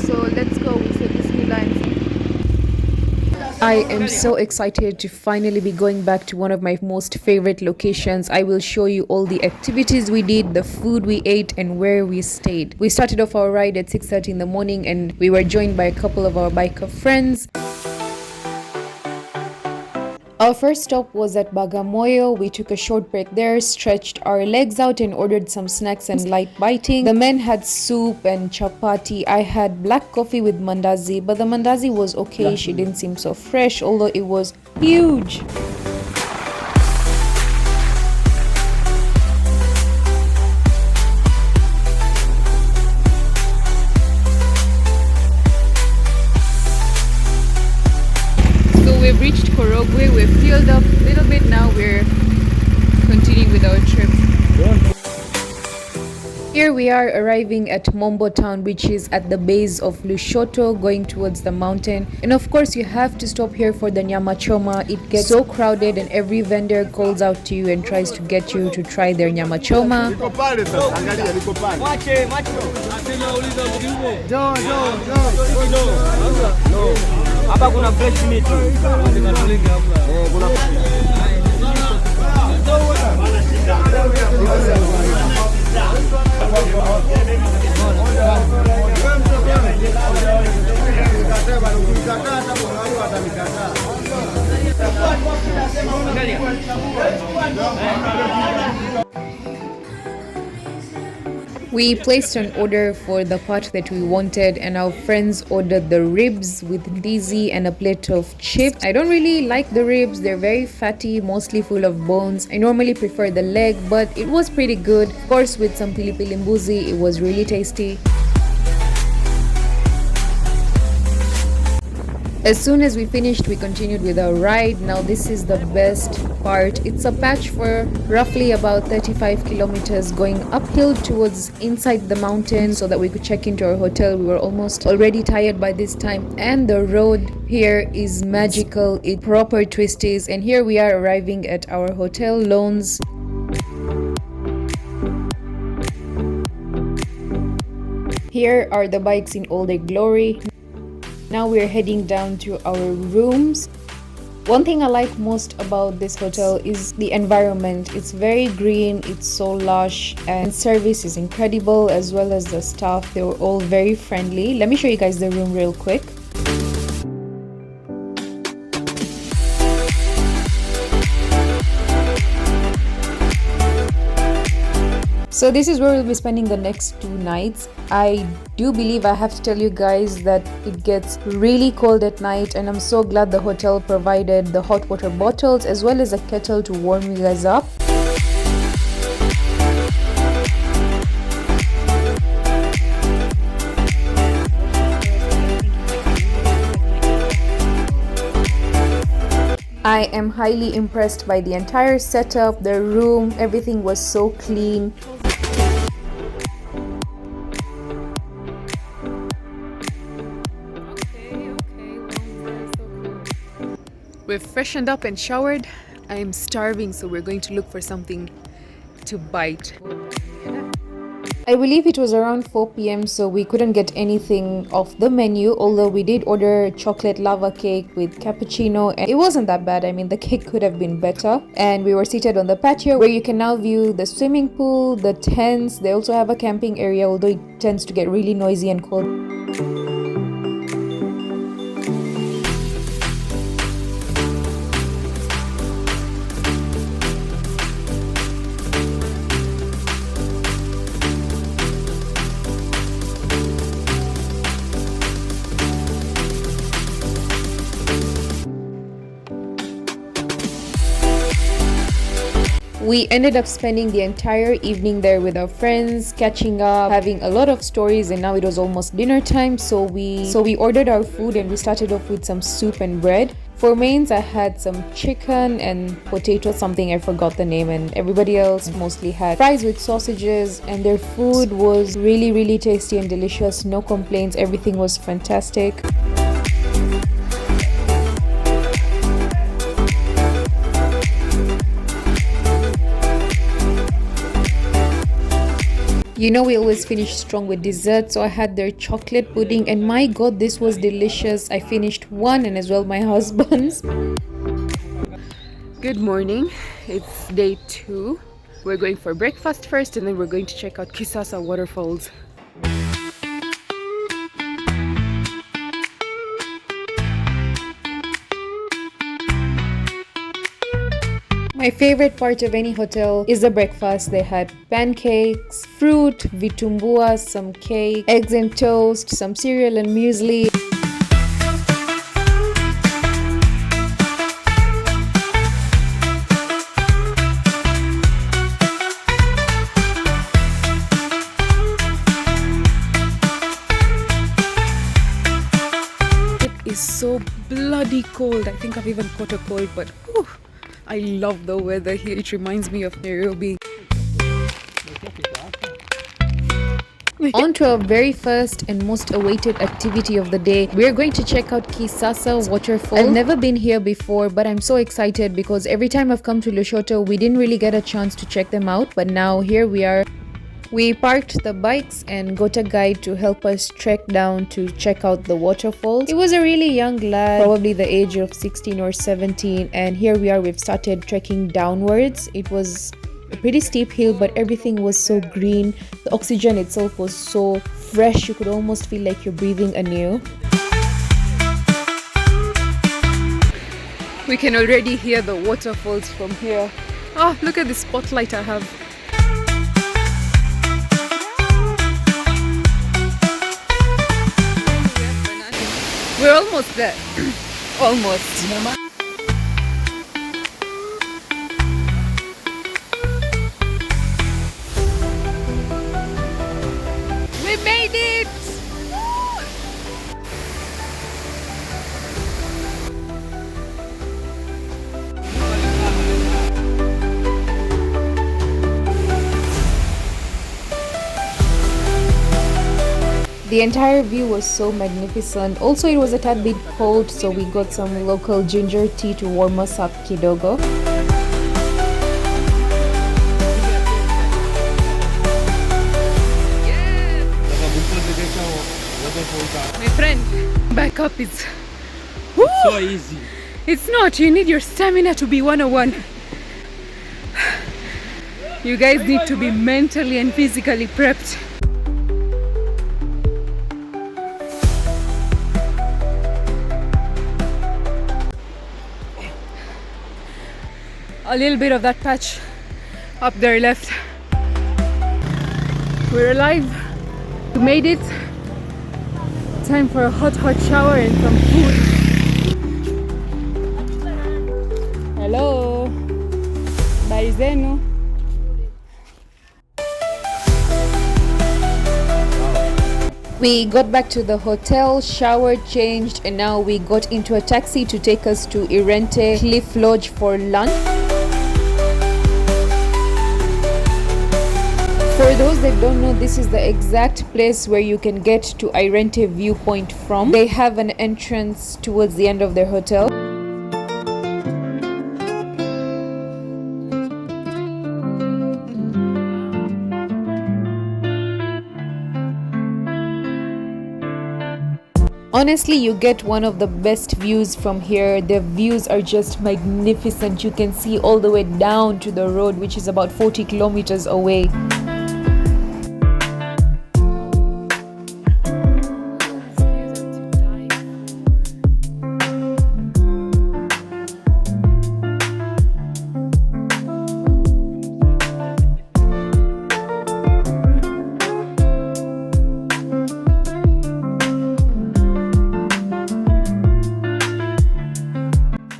So let's go. We say Bismillah and see. I am so excited to finally be going back to one of my most favorite locations. I will show you all the activities we did, the food we ate, and where we stayed. We started off our ride at 6:30 in the morning and we were joined by a couple of our biker friends. Our first stop was at Bagamoyo. We took a short break there, stretched our legs out and ordered some snacks and light biting. The men had soup and chapati. I had black coffee with mandazi, but the mandazi was okay. She didn't seem so fresh, although it was huge. We've reached Korogwe, we've filled up a little bit now, we're continuing with our trip. Here we are arriving at Mombo town, which is at the base of Lushoto, going towards the mountain. And of course you have to stop here for the nyama choma. It gets so crowded and every vendor calls out to you and tries to get you to try their nyama choma. Hapa kuna fresh meat. We placed an order for the part that we wanted and our friends ordered the ribs with ndizi and a plate of chips. I don't really like the ribs, they're very fatty, mostly full of bones. I normally prefer the leg, but it was pretty good. Of course, with some pilipili mbuzi, it was really tasty. As soon as we finished, we continued with our ride. Now this is the best part. It's a patch for roughly about 35 kilometers going uphill towards inside the mountain so that we could check into our hotel. We were almost already tired by this time, and the road here is magical. It's proper twisties, and here we are arriving at our hotel Loans. Here are the bikes in all their glory. Now we're heading down to our rooms. One thing I like most about this hotel is the environment. It's very green, it's so lush, and service is incredible, as well as the staff. They were all very friendly. Let me show you guys the room real quick. So this is where we'll be spending the next 2 nights. I do believe I have to tell you guys that it gets really cold at night, and I'm so glad the hotel provided the hot water bottles as well as a kettle to warm you guys up. I am highly impressed by the entire setup, the room, everything was so clean. We've freshened up and showered. I am starving, so we're going to look for something to bite. I believe it was around 4 p.m. so we couldn't get anything off the menu, although we did order chocolate lava cake with cappuccino, and it wasn't that bad. I mean, the cake could have been better. And we were seated on the patio where you can now view the swimming pool, the tents. They also have a camping area, although it tends to get really noisy and cold. We ended up spending the entire evening there with our friends, catching up, having a lot of stories, and now it was almost dinner time, so we ordered our food and we started off with some soup and bread. For mains, I had some chicken and potato, something I forgot the name, and everybody else mostly had fries with sausages, and their food was really tasty and delicious. No complaints, everything was fantastic. You know we always finish strong with dessert, so I had their chocolate pudding and my god, this was delicious. I finished one and as well my husband's. Good morning, it's day 2. We're going for breakfast first and then we're going to check out Kisasa waterfalls. My favorite part of any hotel is the breakfast. They had pancakes, fruit, vitumbua, some cake, eggs and toast, some cereal and muesli. It is so bloody cold. I think I've even caught a cold, but whew, I love the weather here. It reminds me of Nairobi. On to our very first and most awaited activity of the day. We're going to check out Kisasa waterfall. I've never been here before, but I'm so excited because every time I've come to Lushoto, we didn't really get a chance to check them out. But now here we are. We parked the bikes and got a guide to help us trek down to check out the waterfalls. He was a really young lad, probably the age of 16 or 17, and here we are, we've started trekking downwards. It was a pretty steep hill, but everything was so green. The oxygen itself was so fresh, you could almost feel like you're breathing anew. We can already hear the waterfalls from here. Oh, look at the spotlight I have. We're almost there. Almost. Nyama. We made it! The entire view was so magnificent. Also, it was a tad bit cold, so we got some local ginger tea to warm us up kidogo. My friend, back up is so easy. It's not. You need your stamina to be 101. You guys need to be mentally and physically prepped. A little bit of that patch up there left. We're alive. We made it. Time for a hot shower and some food. Hello. Habari zenu? We got back to the hotel, showered, changed, and now we got into a taxi to take us to Irente Cliff Lodge for lunch. For those that don't know, this is the exact place where you can get to Irente viewpoint from. They have an entrance towards the end of their hotel. Honestly, you get one of the best views from here. The views are just magnificent. You can see all the way down to the road, which is about 40 kilometers away.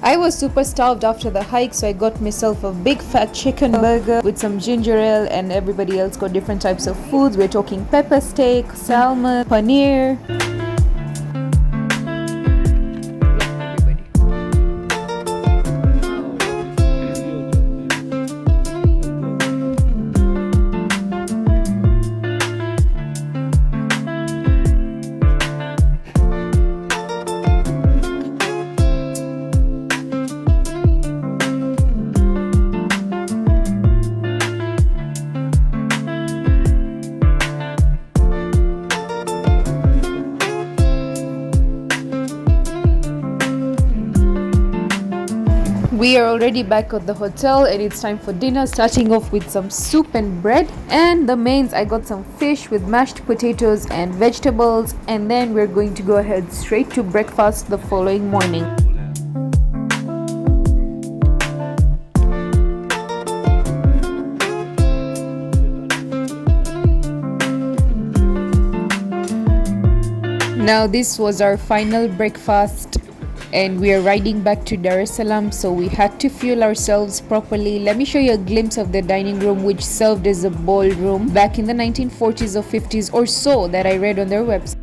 I was super starved after the hike, so I got myself a big fat chicken burger with some ginger ale, and everybody else got different types of foods. We're talking pepper steak, salmon, paneer. We are already back at the hotel and it's time for dinner, starting off with some soup and bread. And the mains, I got some fish with mashed potatoes and vegetables, and then we're going to go ahead straight to breakfast the following morning. Now this was our final breakfast and we are riding back to Dar es Salaam, so we had to fuel ourselves properly. Let me show you a glimpse of the dining room, which served as a ballroom back in the 1940s or 50s or so that I read on their website.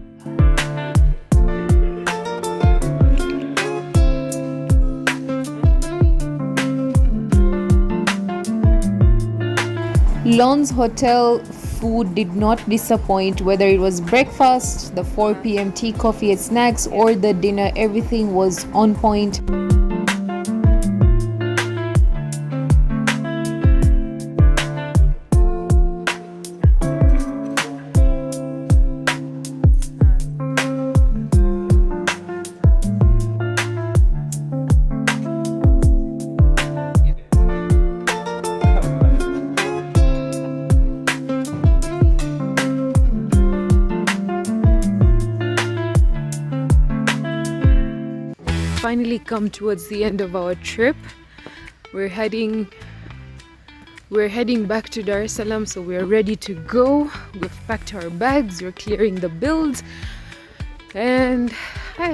Lon's Hotel food did not disappoint, whether it was breakfast, the 4 p.m. tea, coffee and snacks, or the dinner. Everything was on point. Finally come towards the end of our trip. We're heading back to Dar es Salaam, so we're ready to go. We've packed our bags, we're clearing the bills, and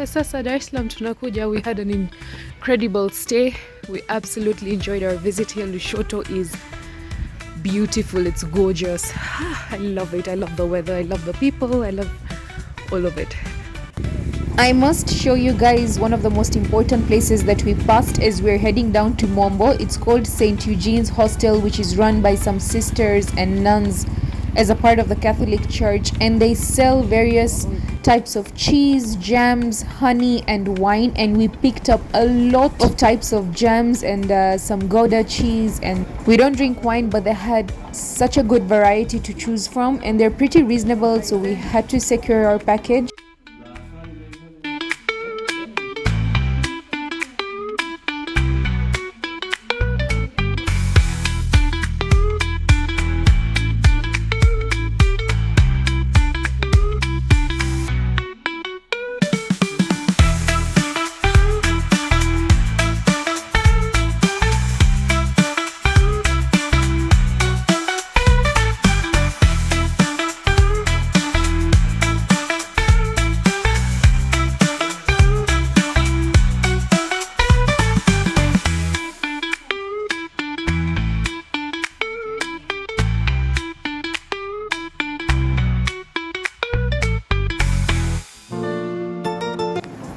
sasa Dar es Salaam tunakuja. We had an incredible stay. We absolutely enjoyed our visit here. Lushoto is beautiful, it's gorgeous. I love it. I love the weather, I love the people, I love all of it. I must show you guys one of the most important places that we passed as we're heading down to Mombo. It's called St. Eugene's Hostel, which is run by some sisters and nuns as a part of the Catholic Church, and they sell various types of cheese, jams, honey and wine, and we picked up a lot of types of jams and some Gouda cheese. And we don't drink wine, but they had such a good variety to choose from, and they're pretty reasonable, so we had to secure our package.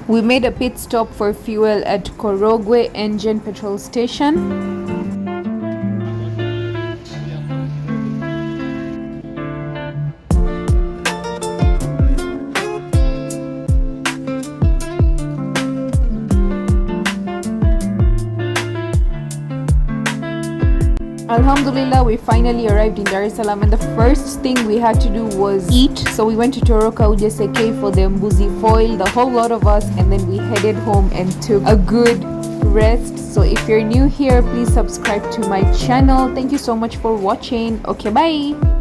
We made a pit stop for fuel at Korogwe Engine Petrol Station. Alhamdulillah, we finally arrived in Dar es Salaam, and the first thing we had to do was eat. So we went to Toroka Ujeseke for the mbuzi foil, the whole lot of us, and then we headed home and took a good rest. So if you're new here, please subscribe to my channel. Thank you so much for watching. Okay, bye.